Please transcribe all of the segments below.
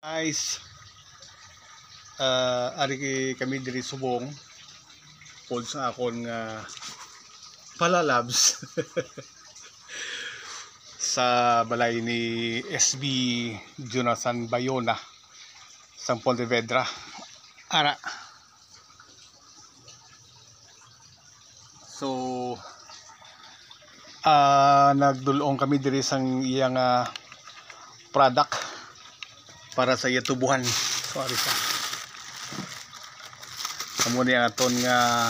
Guys, ari kami diri subong pod sa akon nga palalabs sa balay ni SB Jonathan Bayona sa Pontevedra. Ara. So nagdulong kami diri sang iyang product para sa iya tubuhan. Sorry sa. Amo ni aton nga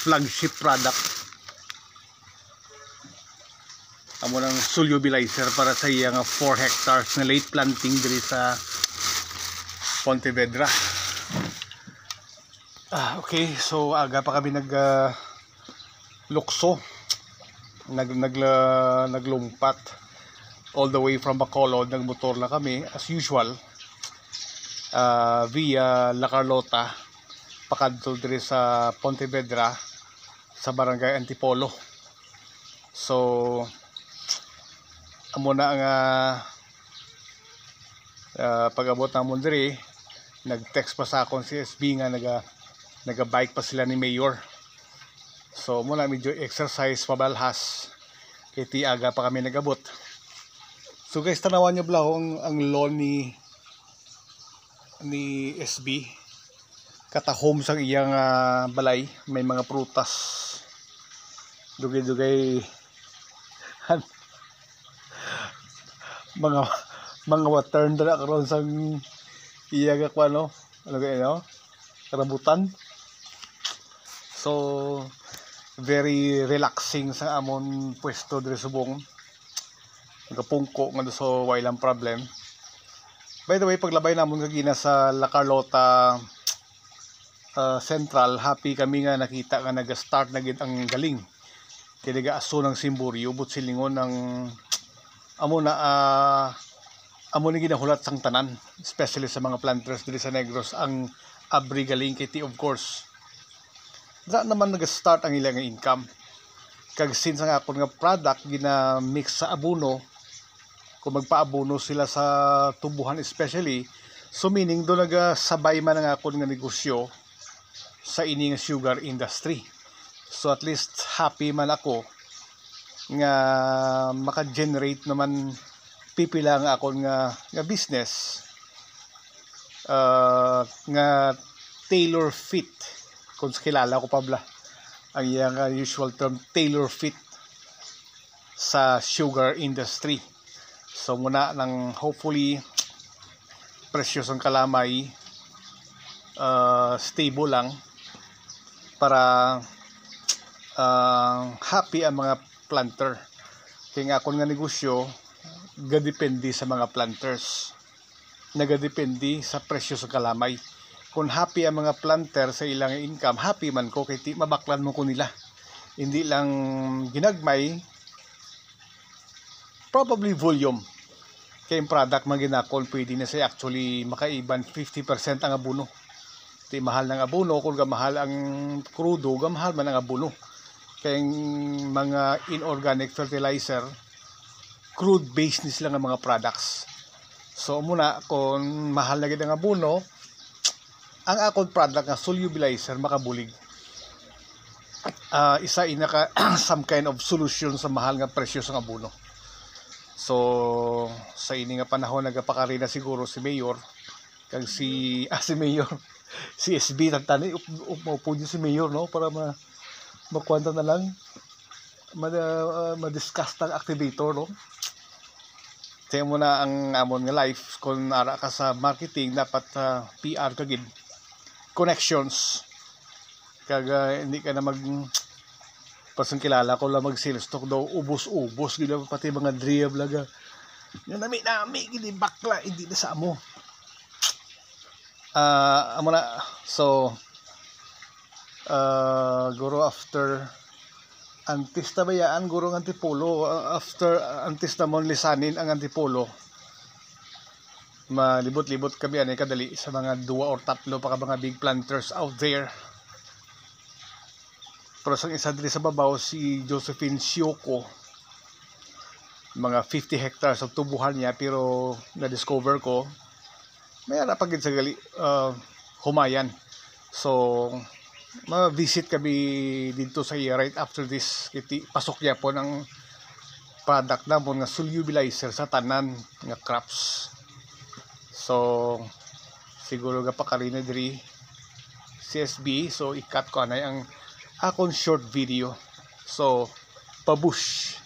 flagship product. Amo nang solubilizer para sa iya nga 4 hectares na late planting diri sa Pontevedra. Okay, so aga pa kami lukso. Naglumpat all the way from Bacolod. Nagmotor na kami as usual via La Carlota pakadto diri sa Pontevedra sa barangay Antipolo. So amo na nga pag-abot namon diri, nag-text pa sa akon si SB nga naga-bike pa sila ni Mayor. So muna medyo exercise pabalhas kay ti aga pa kami nagabot. So guys, tanawan nyo bala ang lawn ni SB. Katahom sa iyang balay, may mga prutas. Dugay-dugay mga water na karon sang iyang ano kayo, karabutan. So very relaxing sa amon pwesto diri subong. Nagapungko nga so wailang problem. By the way, paglabay namon kagina sa La Carlota Central, happy kami nga nakita nga naga-start na gid ang galing. Kay nagaaso ng simburyo but silingon ng amo ni ginahulat sang tanan, especially sa mga planters diri sa Negros ang abri galing kay of course. Da naman naga-start ang ilang income. Kag since nga akon nga product gina-mix sa abono, kung magpaabono sila sa tubuhan especially, so meaning do nagasabay man ang akon nga negosyo sa ini nga sugar industry. So at least happy man ako nga maka-generate naman pipila nga akon nga business nga tailor fit, kung kilala ko pa bla ang iyang usual term, tailor fit sa sugar industry. So muna nang hopefully presyos ang kalamay stable lang para happy ang mga planter. Kaya nga akong nga negosyo gadepende sa mga planters, nagadepende sa presyo sa kalamay. Kung happy ang mga planter sa ilang income, happy man ko kay mabaklan mo ko nila. Hindi lang ginagmay, probably volume. Kaya yung product maginakol, pwede na siya actually makaiban 50% ang abono. Ito mahal ng abono, kung mahal ang crudo, mahal man ang abono. Kaya yung mga inorganic fertilizer, crude based ni sila ng mga products. So muna, kung mahal na ang abono, ang akong product nga solubilizer makabulig. Isa inaka some kind of solution sa mahal nga presyo sa abono. So sa ini nga panahon nagapakari na siguro si Mayor kag si Mayor si SB tantani upo niyo si Mayor no para makwanta na lang ma-discuss tang activator no. Kaya mo na ang amon nga life kung ara ka sa marketing dapat PR ka gid, connections kag hindi ka na person kilala ko lang mag-sales talk daw ubos-ubos gila pati mga driya vlog nga nami gini bakla hindi na sa amo amo na. So guro after antes na bayaan guro ng Antipolo, after antes na mon lisanin ang Antipolo, malibot-libot kami anay kadali sa mga 2 or 3 pa ka mga big planters out there. Pero sa isa dito sa babaw, si Josephine Sioko, mga 50 hectares ang tubuhan niya, pero na-discover ko may ara pagid sa gali humayan. So ma-visit kami dito sa iya right after this, kiti pasok niya po ng product na mo nga solubilizer sa tanan nga crops. So siguro ga pakarina diri CSB, so i-cut ko na ang akong short video. So pabush.